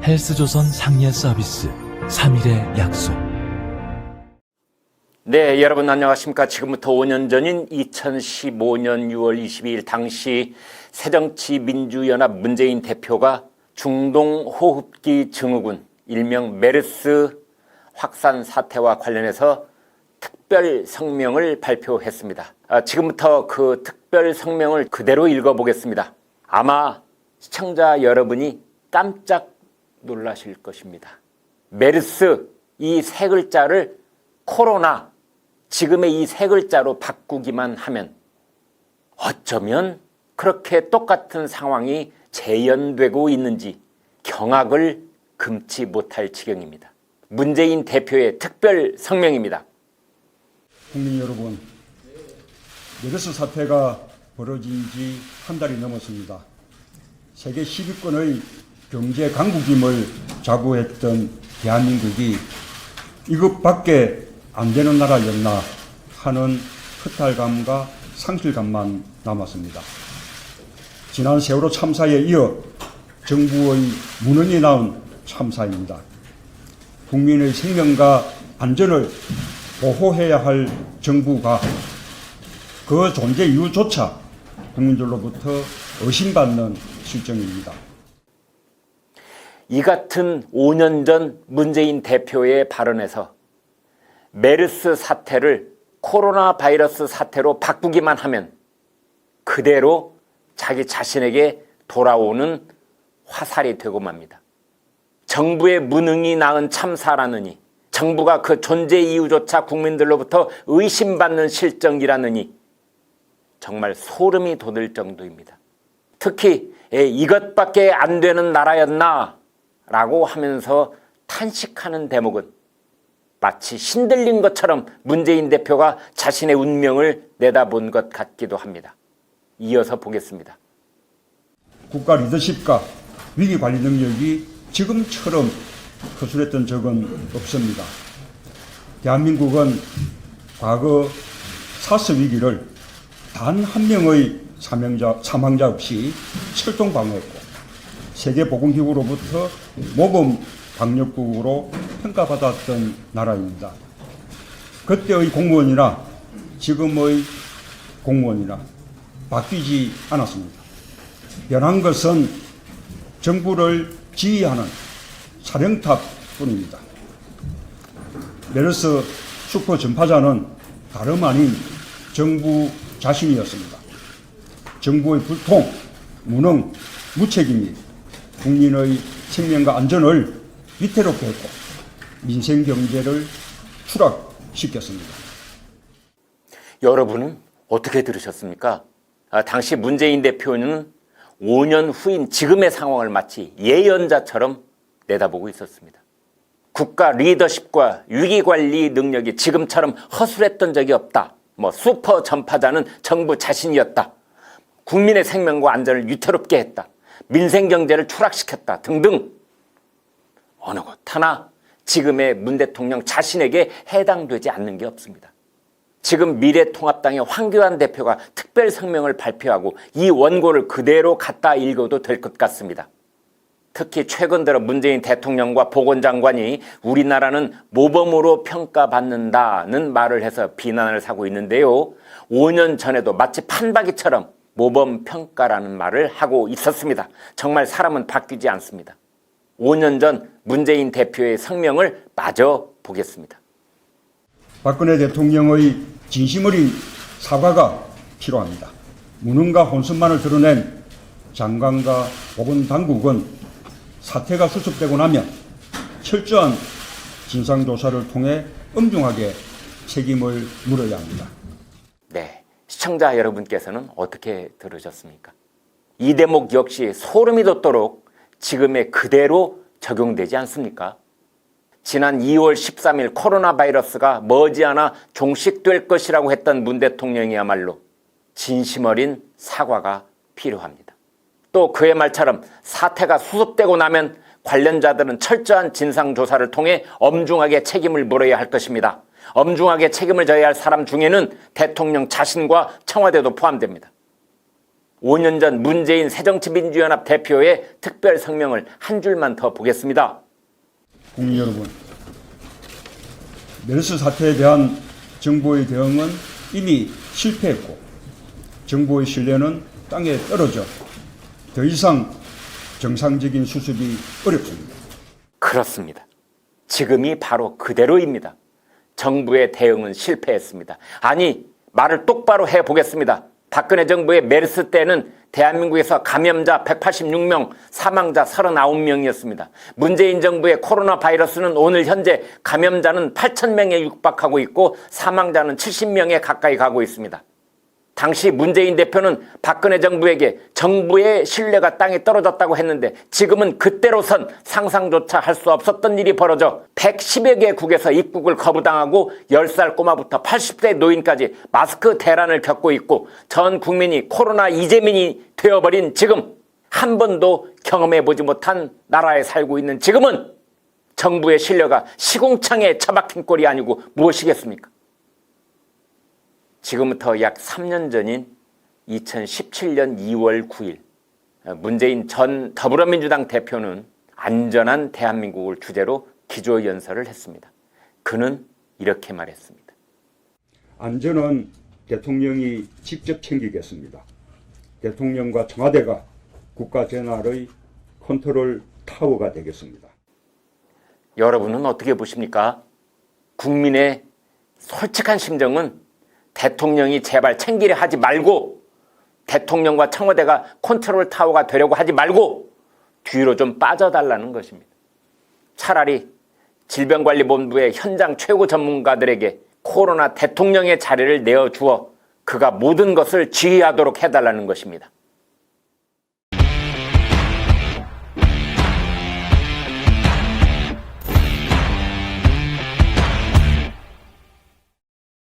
헬스조선 상예 서비스 3일의 약속. 네, 여러분 안녕하십니까. 지금부터 5년 전인 2015년 6월 22일 당시 새정치민주연합 문재인 대표가 중동호흡기 증후군 일명 메르스 확산 사태와 관련해서 특별 성명을 발표했습니다. 지금부터 그 특별 성명을 그대로 읽어보겠습니다. 아마 시청자 여러분이 깜짝 놀라실 것입니다. 메르스 이 세 글자를 코로나 지금의 이 세 글자로 바꾸기만 하면 어쩌면 그렇게 똑같은 상황이 재현되고 있는지 경악을 금치 못할 지경입니다. 문재인 대표의 특별 성명입니다. 국민 여러분, 메르스 사태가 벌어진 지 한 달이 넘었습니다. 세계 10위권의 경제 강국임을 자부했던 대한민국이 이것밖에 안 되는 나라였나 하는 허탈감과 상실감만 남았습니다. 지난 세월호 참사에 이어 정부의 무능이 낳은 참사입니다. 국민의 생명과 안전을 보호해야 할 정부가 그 존재 이유조차 국민들로부터 의심받는 실정입니다. 이 같은 5년 전 문재인 대표의 발언에서 메르스 사태를 코로나 바이러스 사태로 바꾸기만 하면 그대로 자기 자신에게 돌아오는 화살이 되고 맙니다. 정부의 무능이 낳은 참사라느니, 정부가 그 존재 이유조차 국민들로부터 의심받는 실정이라느니 정말 소름이 돋을 정도입니다. 특히 이것밖에 안 되는 나라였나 라고 하면서 탄식하는 대목은 마치 신들린 것처럼 문재인 대표가 자신의 운명을 내다본 것 같기도 합니다. 이어서 보겠습니다. 국가 리더십과 위기관리 능력이 지금처럼 허술했던 적은 없습니다. 대한민국은 과거 사스 위기를 단 한 명의 사망자 없이 철통방어했고 세계보건기구로부터 모범 방역국으로 평가받았던 나라입니다. 그때의 공무원이나 지금의 공무원이나 바뀌지 않았습니다. 변한 것은 정부를 지휘하는 사령탑뿐입니다. 메르스 슈퍼 전파자는 다름 아닌 정부 자신이었습니다. 정부의 불통, 무능, 무책임이 국민의 생명과 안전을 위태롭게 했고 민생 경제를 추락시켰습니다. 여러분은 어떻게 들으셨습니까? 당시 문재인 대표는 5년 후인 지금의 상황을 마치 예언자처럼 내다보고 있었습니다. 국가 리더십과 위기관리 능력이 지금처럼 허술했던 적이 없다. 슈퍼 전파자는 정부 자신이었다. 국민의 생명과 안전을 위태롭게 했다. 민생경제를 추락시켰다. 등등. 어느 것 하나 지금의 문 대통령 자신에게 해당되지 않는 게 없습니다. 지금 미래통합당의 황교안 대표가 특별 성명을 발표하고 이 원고를 그대로 갖다 읽어도 될 것 같습니다. 특히 최근 들어 문재인 대통령과 보건장관이 우리나라는 모범으로 평가받는다는 말을 해서 비난을 사고 있는데요. 5년 전에도 마치 판박이처럼 모범 평가라는 말을 하고 있었습니다. 정말 사람은 바뀌지 않습니다. 5년 전 문재인 대표의 성명을 마저 보겠습니다. 박근혜 대통령의 진심 어린 사과가 필요합니다. 무능과 혼선만을 드러낸 장관과 보건당국은 사태가 수습되고 나면 철저한 진상조사를 통해 엄중하게 책임을 물어야 합니다. 네, 시청자 여러분께서는 어떻게 들으셨습니까? 이 대목 역시 소름이 돋도록 지금의 그대로 적용되지 않습니까? 지난 2월 13일 코로나 바이러스가 머지않아 종식될 것이라고 했던 문 대통령이야말로 진심 어린 사과가 필요합니다. 또 그의 말처럼 사태가 수습되고 나면 관련자들은 철저한 진상조사를 통해 엄중하게 책임을 물어야 할 것입니다. 엄중하게 책임을 져야 할 사람 중에는 대통령 자신과 청와대도 포함됩니다. 5년 전 문재인 새정치민주연합 대표의 특별 성명을 한 줄만 더 보겠습니다. 국민 여러분, 메르스 사태에 대한 정부의 대응은 이미 실패했고 정부의 신뢰는 땅에 떨어져 더 이상 정상적인 수습이 어렵습니다. 그렇습니다. 지금이 바로 그대로입니다. 정부의 대응은 실패했습니다. 아니, 말을 똑바로 해보겠습니다. 박근혜 정부의 메르스 때는 대한민국에서 감염자 186명, 사망자 39명이었습니다. 문재인 정부의 코로나 바이러스는 오늘 현재 감염자는 8,000명에 육박하고 있고 사망자는 70명에 가까이 가고 있습니다. 당시 문재인 대표는 박근혜 정부에게 정부의 신뢰가 땅에 떨어졌다고 했는데 지금은 그때로선 상상조차 할 수 없었던 일이 벌어져 110여 개국에서 입국을 거부당하고 10살 꼬마부터 80세 노인까지 마스크 대란을 겪고 있고 전 국민이 코로나 이재민이 되어버린 지금, 한 번도 경험해보지 못한 나라에 살고 있는 지금은 정부의 신뢰가 시궁창에 처박힌 꼴이 아니고 무엇이겠습니까? 지금부터 약 3년 전인 2017년 2월 9일 문재인 전 더불어민주당 대표는 안전한 대한민국을 주제로 기조연설을 했습니다. 그는 이렇게 말했습니다. 안전은 대통령이 직접 챙기겠습니다. 대통령과 청와대가 국가 전환의 컨트롤 타워가 되겠습니다. 여러분은 어떻게 보십니까? 국민의 솔직한 심정은 대통령이 제발 챙기려 하지 말고, 대통령과 청와대가 컨트롤 타워가 되려고 하지 말고 뒤로 좀 빠져달라는 것입니다. 차라리 질병관리본부의 현장 최고 전문가들에게 코로나 대통령의 자리를 내어주어 그가 모든 것을 지휘하도록 해달라는 것입니다.